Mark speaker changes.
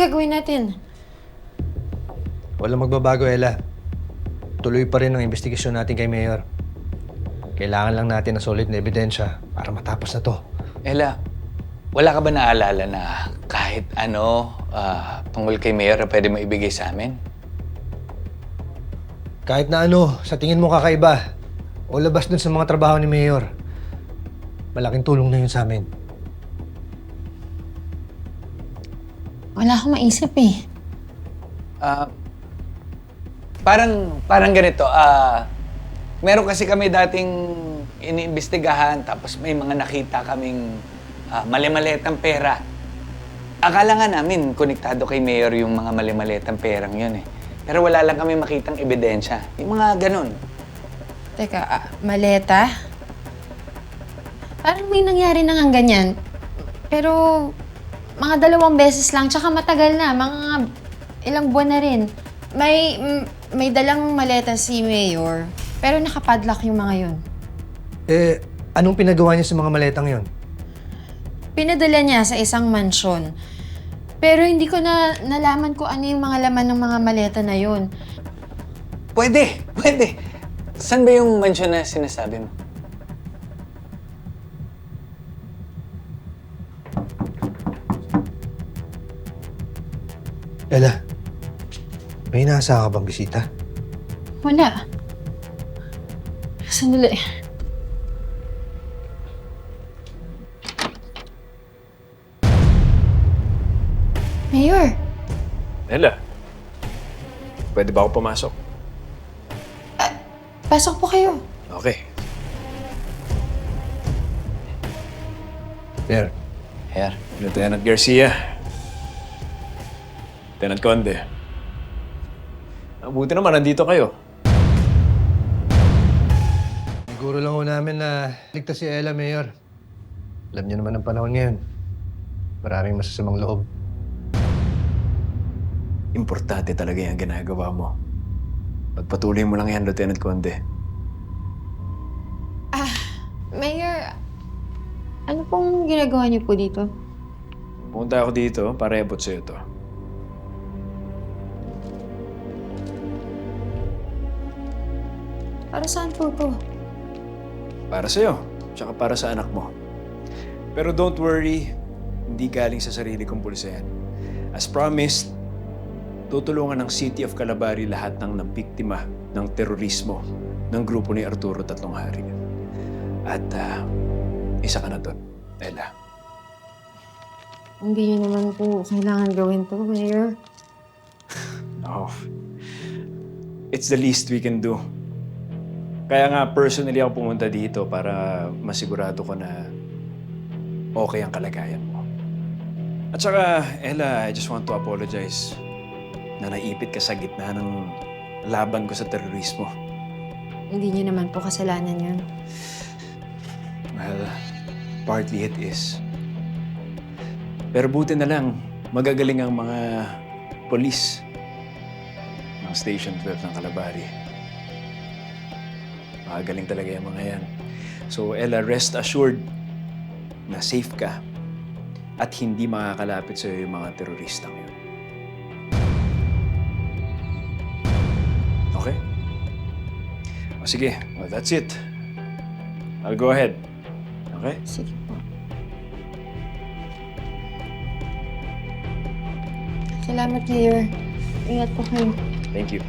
Speaker 1: gagawin natin?
Speaker 2: Walang magbabago, Ella. Tuloy pa rin ang investigasyon natin kay Mayor. Kailangan lang natin ng solid na ebidensya para matapos na to.
Speaker 3: Ella, wala ka ba naalala na kahit ano tungkol kay Mayor na pwede mo ibigay sa amin?
Speaker 2: Kahit na ano, sa tingin mo kakaiba, o labas dun sa mga trabaho ni Mayor, malaking tulong na yun sa amin.
Speaker 1: Wala akong maisip eh.
Speaker 3: Parang ganito, meron kasi kami dating iniimbestigahan tapos may mga nakita kaming mali-malitang pera. Akala nga namin konektado kay Mayor yung mga mali-malitang perang yun eh. Pero wala lang kami makitang ebidensya. Yung mga ganun.
Speaker 1: Teka, maleta? Parang may nangyari na nga ganyan. Pero mga 2 beses lang, tsaka matagal na, mga ilang buwan na rin. May dalang maleta si Mayor, pero nakapadlock yung mga yun.
Speaker 2: Anong pinagawa niya sa mga maletang yun?
Speaker 1: Pinadala niya sa isang mansyon. Pero hindi ko na nalaman kung ano yung mga laman ng mga maleta na yun.
Speaker 3: Pwede! Saan ba yung mansyon na sinasabi mo?
Speaker 2: Ella, may inaasahan ka bang bisita?
Speaker 1: Wala. Sandali. Mayor,
Speaker 4: Ella, pwede ba ako pumasok?
Speaker 1: pasok po kayo.
Speaker 4: Okay.
Speaker 2: Mayor,
Speaker 3: Here.
Speaker 4: Lieutenant Garcia. Lieutenant Conde. Mabuti naman, nandito kayo.
Speaker 2: siguro lang ho namin na ligtas si Ella, Mayor. Alam niyo naman ang panahon ngayon. Maraming masasamang loob.
Speaker 4: Importante talaga yung ginagawa mo. Pagpatuloy mo lang yan, Lieutenant Conde.
Speaker 1: Mayor, ano pong ginagawa niyo po dito?
Speaker 4: Pumunta ako dito para iabot sa'yo to.
Speaker 1: Para saan po to?
Speaker 4: Para sa'yo, tsaka para sa anak mo. Pero don't worry, hindi galing sa sarili kong bulsa yan. As promised, tutulungan ng City of Calabari lahat ng nabiktima ng terorismo ng grupo ni Arturo Tatlong Hari. At isa ka na doon, Ella.
Speaker 1: Hindi niyo naman po kailangan gawin to, Mayor.
Speaker 4: Oh, it's the least we can do. Kaya nga personally ako pumunta dito para masigurado ko na okay ang kalagayan mo. At saka, Ella, I just want to apologize na naipit ka sa gitna ng laban ko sa terorismo.
Speaker 1: Hindi niyo naman po kasalanan yun.
Speaker 4: Well, partly it is. Pero buti na lang, magagaling ang mga polis ng Station 12 ng Calabari. Magagaling talaga yung mga yan. So, Ella, rest assured na safe ka at hindi makakalapit sa'yo yung mga teroristang yun. Okay? O sige, well, that's it. I'll go ahead. Okay?
Speaker 1: Sige po. Salamat, Mayor. Ingat po kayo.
Speaker 4: Thank you.